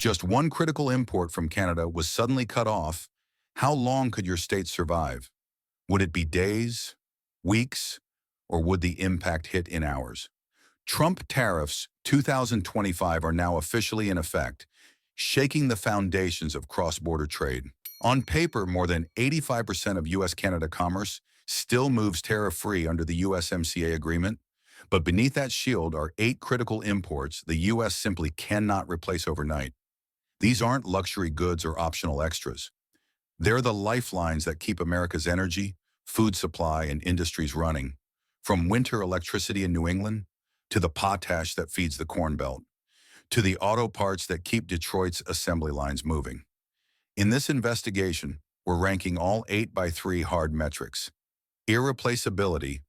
just one critical import from Canada was suddenly cut off, how long could your state survive? Would it be days, weeks, or would the impact hit in hours? Trump tariffs 2025 are now officially in effect, shaking the foundations of cross-border trade. On paper, more than 85% of U.S.-Canada commerce still moves tariff-free under the USMCA agreement, but beneath that shield are 8 critical imports the U.S. simply cannot replace overnight. These aren't luxury goods or optional extras. They're the lifelines that keep America's energy, food supply, and industries running, from winter electricity in New England to the potash that feeds the Corn Belt, to the auto parts that keep Detroit's assembly lines moving. In this investigation, we're ranking all 8x3 hard metrics. Irreplaceability,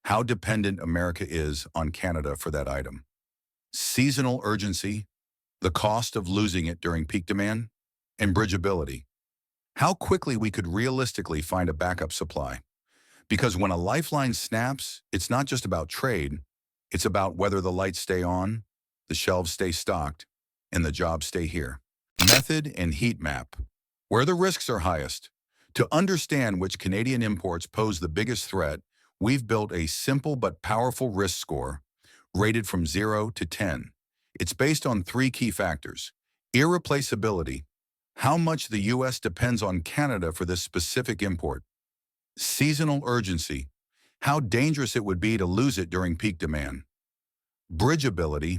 how dependent America is on Canada for that item. Seasonal urgency, the cost of losing it during peak demand. And bridgeability, how quickly we could realistically find a backup supply. Because when a lifeline snaps, it's not just about trade, it's about whether the lights stay on, the shelves stay stocked, and the jobs stay here. Method and heat map, where the risks are highest. To understand which Canadian imports pose the biggest threat, we've built a simple but powerful risk score, rated from 0 to 10. It's based on 3 key factors. Irreplaceability, how much the U.S. depends on Canada for this specific import. Seasonal urgency, how dangerous it would be to lose it during peak demand. Bridgeability,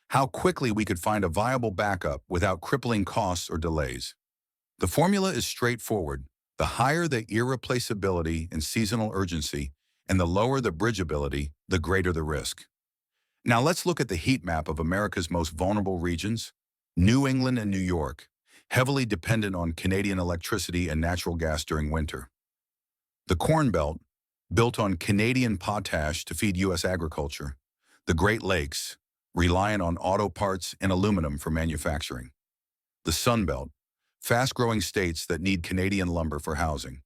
how quickly we could find a viable backup without crippling costs or delays. The formula is straightforward. The higher the irreplaceability and seasonal urgency, and the lower the bridgeability, the greater the risk. Now let's look at the heat map of America's most vulnerable regions. New England and New York, heavily dependent on Canadian electricity and natural gas during winter. The Corn Belt, built on Canadian potash to feed U.S. agriculture. The Great Lakes, reliant on auto parts and aluminum for manufacturing. The Sun Belt, fast-growing states that need Canadian lumber for housing.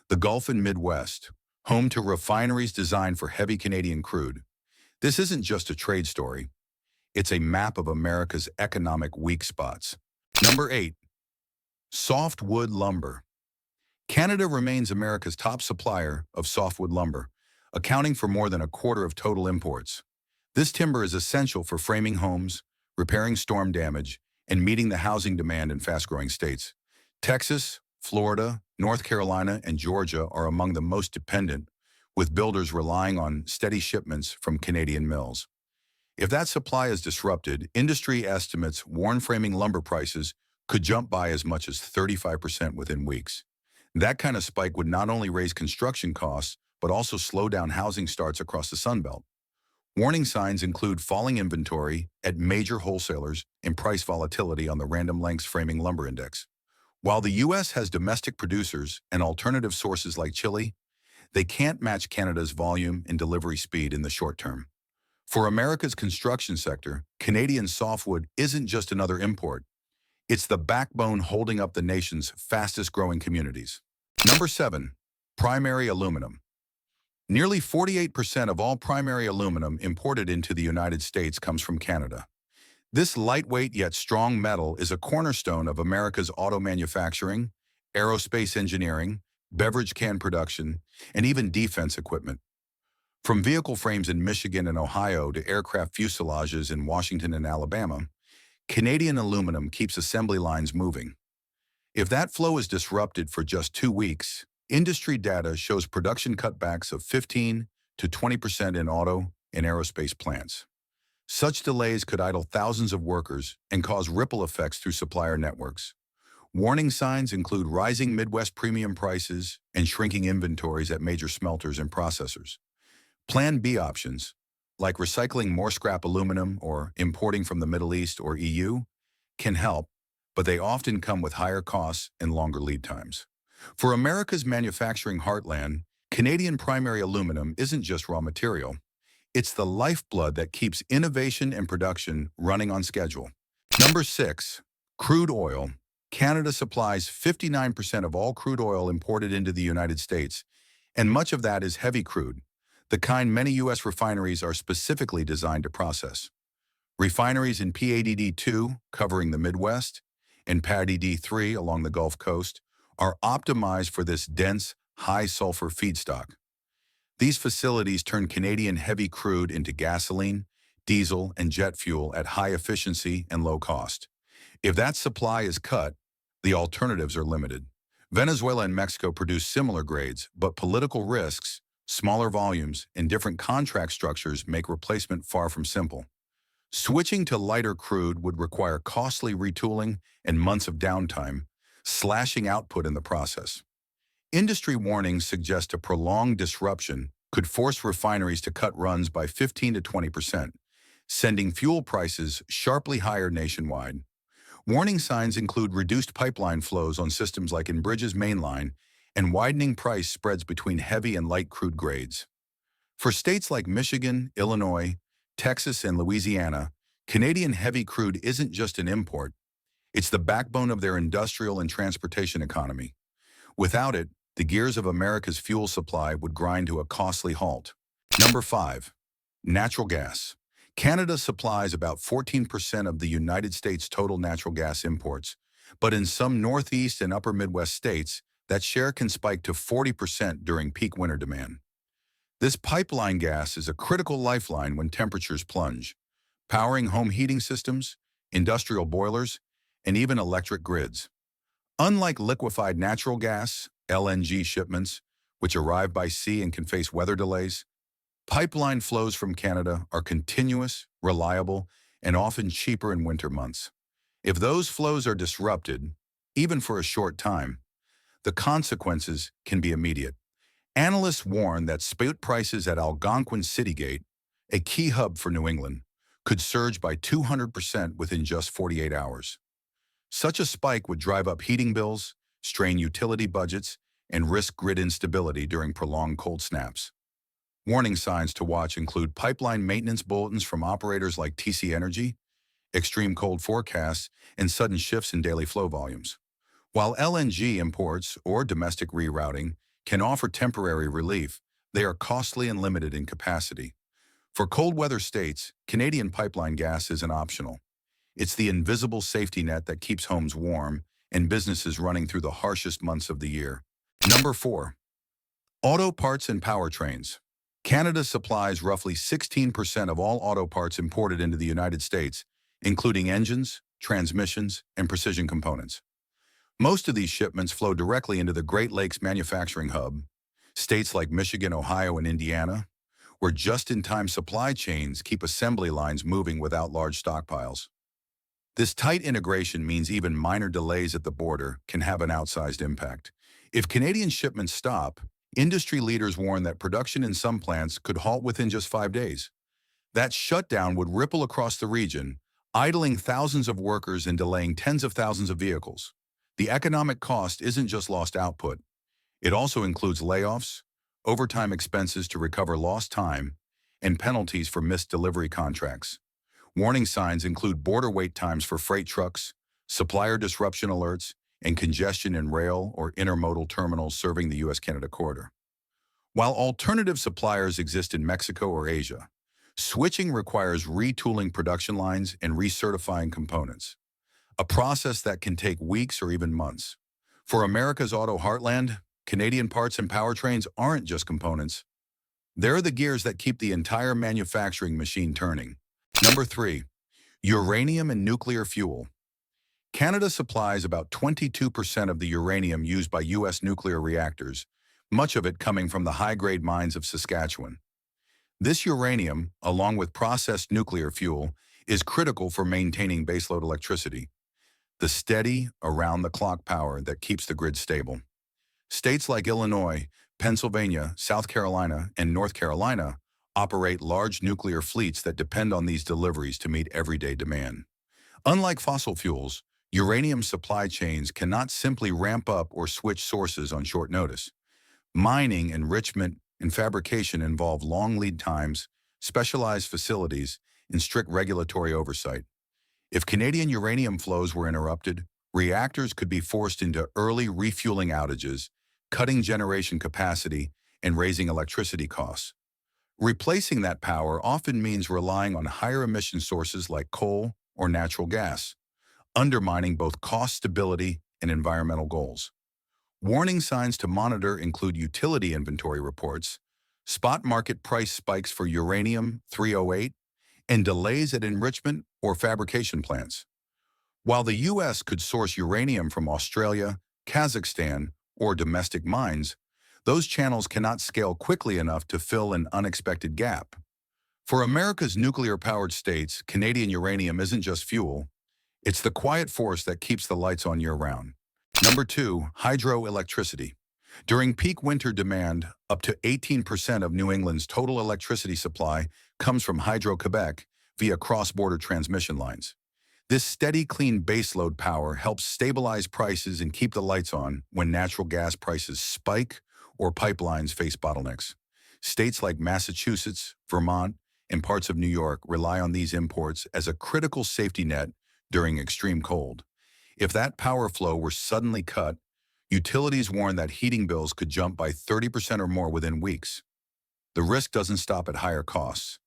The Gulf and Midwest, home to refineries designed for heavy Canadian crude. This isn't just a trade story. It's a map of America's economic weak spots. Number 8. Softwood lumber. Canada remains America's top supplier of softwood lumber, accounting for more than a quarter of total imports. This timber is essential for framing homes, repairing storm damage, and meeting the housing demand in fast-growing states. Texas, Florida, North Carolina, and Georgia are among the most dependent, with builders relying on steady shipments from Canadian mills. If that supply is disrupted, industry estimates warn framing lumber prices could jump by as much as 35% within weeks. That kind of spike would not only raise construction costs, but also slow down housing starts across the Sun Belt. Warning signs include falling inventory at major wholesalers and price volatility on the Random Lengths Framing Lumber Index. While the U.S. has domestic producers and alternative sources like Chile, they can't match Canada's volume and delivery speed in the short term. For America's construction sector, Canadian softwood isn't just another import. It's the backbone holding up the nation's fastest-growing communities. Number 7. Primary aluminum. Nearly 48% of all primary aluminum imported into the United States comes from Canada. This lightweight yet strong metal is a cornerstone of America's auto manufacturing, aerospace engineering, beverage can production, and even defense equipment. From vehicle frames in Michigan and Ohio to aircraft fuselages in Washington and Alabama, Canadian aluminum keeps assembly lines moving. If that flow is disrupted for just 2 weeks, industry data shows production cutbacks of 15 to 20% in auto and aerospace plants. Such delays could idle thousands of workers and cause ripple effects through supplier networks. Warning signs include rising Midwest premium prices and shrinking inventories at major smelters and processors. Plan B options, like recycling more scrap aluminum or importing from the Middle East or EU, can help, but they often come with higher costs and longer lead times. For America's manufacturing heartland, Canadian primary aluminum isn't just raw material. It's the lifeblood that keeps innovation and production running on schedule. Number 6. Crude oil. Canada supplies 59% of all crude oil imported into the United States, and much of that is heavy crude, the kind many U.S. refineries are specifically designed to process. Refineries in PADD2, covering the Midwest, and Paddy D3 along the Gulf Coast are optimized for this dense, high-sulfur feedstock. These facilities turn Canadian heavy crude into gasoline, diesel, and jet fuel at high efficiency and low cost. If that supply is cut, the alternatives are limited. Venezuela and Mexico produce similar grades, but political risks, smaller volumes, and different contract structures make replacement far from simple. Switching to lighter crude would require costly retooling and months of downtime, slashing output in the process. Industry warnings suggest a prolonged disruption could force refineries to cut runs by 15 to 20%, sending fuel prices sharply higher nationwide. Warning signs include reduced pipeline flows on systems like Enbridge's mainline and widening price spreads between heavy and light crude grades. For states like Michigan, Illinois, Texas, and Louisiana, Canadian heavy crude isn't just an import, it's the backbone of their industrial and transportation economy. Without it, the gears of America's fuel supply would grind to a costly halt. Number 5. Natural gas. Canada supplies about 14% of the United States' total natural gas imports, but in some Northeast and Upper Midwest states, that share can spike to 40% during peak winter demand. This pipeline gas is a critical lifeline when temperatures plunge, powering home heating systems, industrial boilers, and even electric grids. Unlike liquefied natural gas, LNG shipments, which arrive by sea and can face weather delays, pipeline flows from Canada are continuous, reliable, and often cheaper in winter months. If those flows are disrupted, even for a short time, the consequences can be immediate. Analysts warn that spot prices at Algonquin City Gate, a key hub for New England, could surge by 200% within just 48 hours. Such a spike would drive up heating bills, strain utility budgets, and risk grid instability during prolonged cold snaps. Warning signs to watch include pipeline maintenance bulletins from operators like TC Energy, extreme cold forecasts, and sudden shifts in daily flow volumes. While LNG imports or domestic rerouting can offer temporary relief, they are costly and limited in capacity. For cold weather states, Canadian pipeline gas isn't optional. It's the invisible safety net that keeps homes warm and businesses running through the harshest months of the year. Number 4. Auto parts and powertrains. Canada supplies roughly 16% of all auto parts imported into the United States, including engines, transmissions, and precision components. Most of these shipments flow directly into the Great Lakes manufacturing hub, states like Michigan, Ohio, and Indiana, where just-in-time supply chains keep assembly lines moving without large stockpiles. This tight integration means even minor delays at the border can have an outsized impact. If Canadian shipments stop, industry leaders warn that production in some plants could halt within just 5 days. That shutdown would ripple across the region, idling thousands of workers and delaying tens of thousands of vehicles. The economic cost isn't just lost output. It also includes layoffs, overtime expenses to recover lost time, and penalties for missed delivery contracts. Warning signs include border wait times for freight trucks, supplier disruption alerts, and congestion in rail or intermodal terminals serving the U.S.-Canada corridor. While alternative suppliers exist in Mexico or Asia, switching requires retooling production lines and recertifying components, a process that can take weeks or even months. For America's auto heartland, Canadian parts and powertrains aren't just components. They're the gears that keep the entire manufacturing machine turning. Number 3. Uranium and nuclear fuel. Canada supplies about 22% of the uranium used by U.S. nuclear reactors, much of it coming from the high-grade mines of Saskatchewan. This uranium, along with processed nuclear fuel, is critical for maintaining baseload electricity, the steady, around-the-clock power that keeps the grid stable. States like Illinois, Pennsylvania, South Carolina, and North Carolina operate large nuclear fleets that depend on these deliveries to meet everyday demand. Unlike fossil fuels, uranium supply chains cannot simply ramp up or switch sources on short notice. Mining, enrichment, and fabrication involve long lead times, specialized facilities, and strict regulatory oversight. If Canadian uranium flows were interrupted, reactors could be forced into early refueling outages, cutting generation capacity and raising electricity costs. Replacing that power often means relying on higher emission sources like coal or natural gas. undermining both cost stability and environmental goals. Warning signs to monitor include utility inventory reports, spot market price spikes for uranium-308, and delays at enrichment or fabrication plants. While the U.S. could source uranium from Australia, Kazakhstan, or domestic mines, those channels cannot scale quickly enough to fill an unexpected gap. For America's nuclear-powered states, Canadian uranium isn't just fuel, it's the quiet force that keeps the lights on year-round. Number 2, hydroelectricity. During peak winter demand, up to 18% of New England's total electricity supply comes from Hydro-Quebec via cross-border transmission lines. This steady, clean baseload power helps stabilize prices and keep the lights on when natural gas prices spike or pipelines face bottlenecks. States like Massachusetts, Vermont, and parts of New York rely on these imports as a critical safety net during extreme cold. If that power flow were suddenly cut, utilities warn that heating bills could jump by 30% or more within weeks. The risk doesn't stop at higher costs.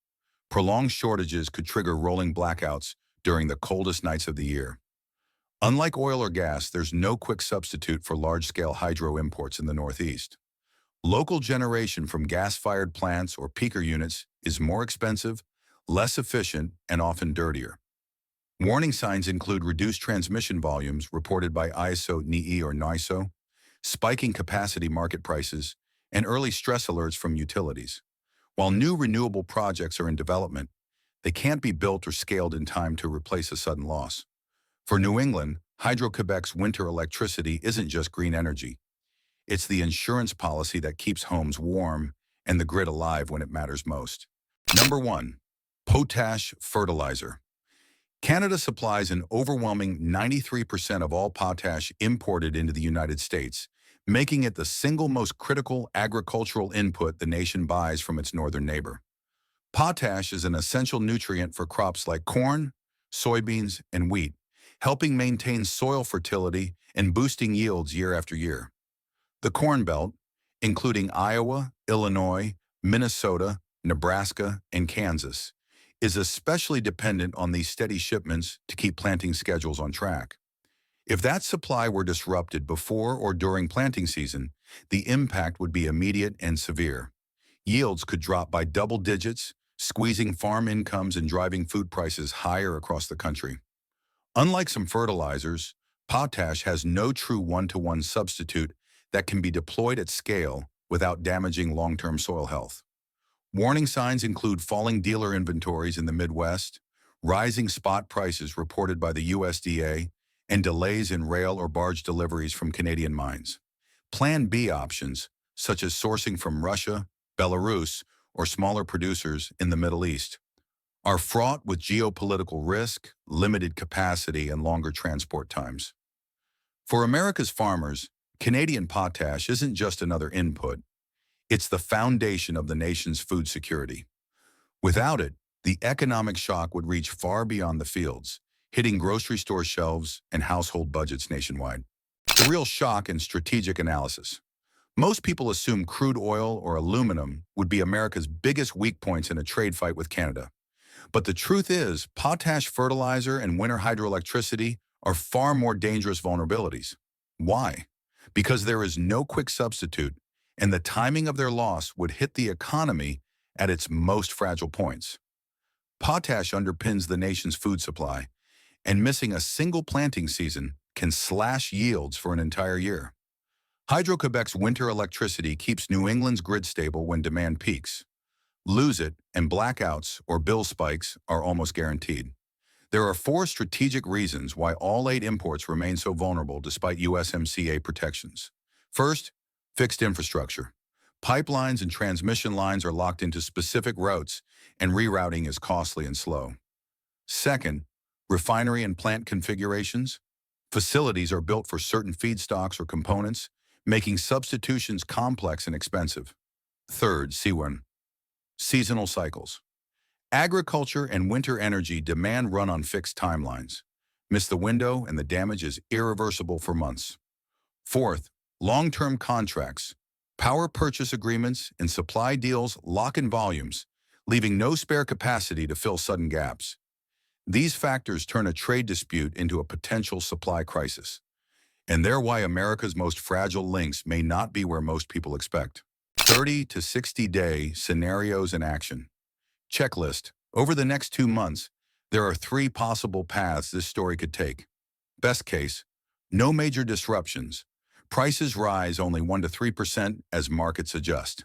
Prolonged shortages could trigger rolling blackouts during the coldest nights of the year. Unlike oil or gas, there's no quick substitute for large-scale hydro imports in the Northeast. Local generation from gas-fired plants or peaker units is more expensive, less efficient, and often dirtier. Warning signs include reduced transmission volumes reported by ISO, NII, or NISO, spiking capacity market prices, and early stress alerts from utilities. While new renewable projects are in development, they can't be built or scaled in time to replace a sudden loss. For New England, Hydro-Quebec's winter electricity isn't just green energy. It's the insurance policy that keeps homes warm and the grid alive when it matters most. Number 1, potash fertilizer. Canada supplies an overwhelming 93% of all potash imported into the United States, making it the single most critical agricultural input the nation buys from its northern neighbor. Potash is an essential nutrient for crops like corn, soybeans, and wheat, helping maintain soil fertility and boosting yields year after year. The Corn Belt, including Iowa, Illinois, Minnesota, Nebraska, and Kansas, is especially dependent on these steady shipments to keep planting schedules on track. If that supply were disrupted before or during planting season, the impact would be immediate and severe. Yields could drop by double digits, squeezing farm incomes and driving food prices higher across the country. Unlike some fertilizers, potash has no true one-to-one substitute that can be deployed at scale without damaging long-term soil health. Warning signs include falling dealer inventories in the Midwest, rising spot prices reported by the USDA, and delays in rail or barge deliveries from Canadian mines. Plan B options, such as sourcing from Russia, Belarus, or smaller producers in the Middle East, are fraught with geopolitical risk, limited capacity, and longer transport times. For America's farmers, Canadian potash isn't just another input. It's the foundation of the nation's food security. Without it, the economic shock would reach far beyond the fields, hitting grocery store shelves and household budgets nationwide. The real shock in strategic analysis. Most people assume crude oil or aluminum would be America's biggest weak points in a trade fight with Canada. But the truth is, potash fertilizer and winter hydroelectricity are far more dangerous vulnerabilities. Why? Because there is no quick substitute, and the timing of their loss would hit the economy at its most fragile points. Potash underpins the nation's food supply, and missing a single planting season can slash yields for an entire year. Hydro-Quebec's winter electricity keeps New England's grid stable when demand peaks. Lose it, and blackouts or bill spikes are almost guaranteed. There are 4 strategic reasons why all 8 imports remain so vulnerable despite USMCA protections. First, fixed infrastructure. Pipelines and transmission lines are locked into specific routes, and rerouting is costly and slow. Second, refinery and plant configurations. Facilities are built for certain feedstocks or components, making substitutions complex and expensive. Third, seasonal cycles. Agriculture and winter energy demand run on fixed timelines. Miss the window and the damage is irreversible for months. Fourth, long-term contracts. Power purchase agreements and supply deals lock in volumes, leaving no spare capacity to fill sudden gaps. These factors turn a trade dispute into a potential supply crisis. And they're why America's most fragile links may not be where most people expect. 30 to 60-day scenarios in action. Checklist. Over the next 2 months, there are 3 possible paths this story could take. Best case, no major disruptions. Prices rise only 1 to 3% as markets adjust.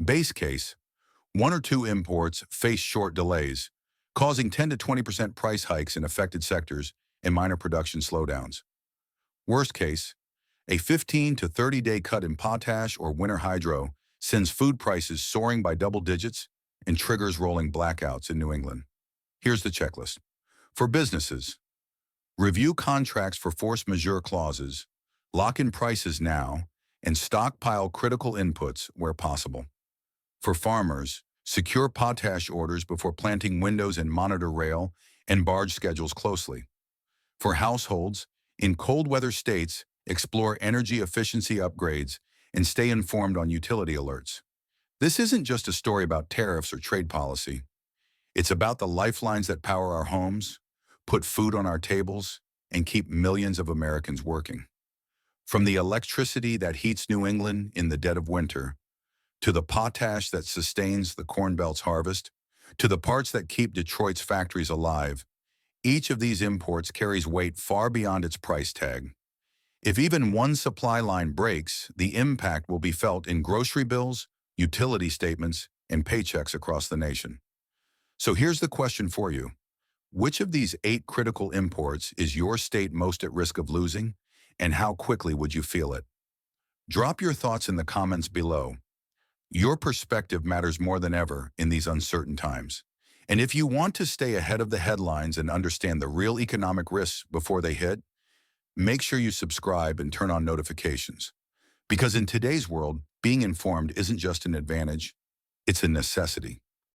Base case, 1 or 2 imports face short delays, causing 10 to 20% price hikes in affected sectors and minor production slowdowns. Worst case, a 15 to 30-day cut in potash or winter hydro sends food prices soaring by double digits and triggers rolling blackouts in New England. Here's the checklist. For businesses, review contracts for force majeure clauses, lock in prices now, and stockpile critical inputs where possible. For farmers, secure potash orders before planting windows and monitor rail and barge schedules closely. For households, in cold weather states, explore energy efficiency upgrades and stay informed on utility alerts. This isn't just a story about tariffs or trade policy. It's about the lifelines that power our homes, put food on our tables, and keep millions of Americans working. From the electricity that heats New England in the dead of winter, to the potash that sustains the Corn Belt's harvest, to the parts that keep Detroit's factories alive, each of these imports carries weight far beyond its price tag. If even one supply line breaks, the impact will be felt in grocery bills, utility statements, and paychecks across the nation. So here's the question for you. Which of these 8 critical imports is your state most at risk of losing, and how quickly would you feel it? Drop your thoughts in the comments below. Your perspective matters more than ever in these uncertain times. And if you want to stay ahead of the headlines and understand the real economic risks before they hit, make sure you subscribe and turn on notifications. Because in today's world, being informed isn't just an advantage, it's a necessity.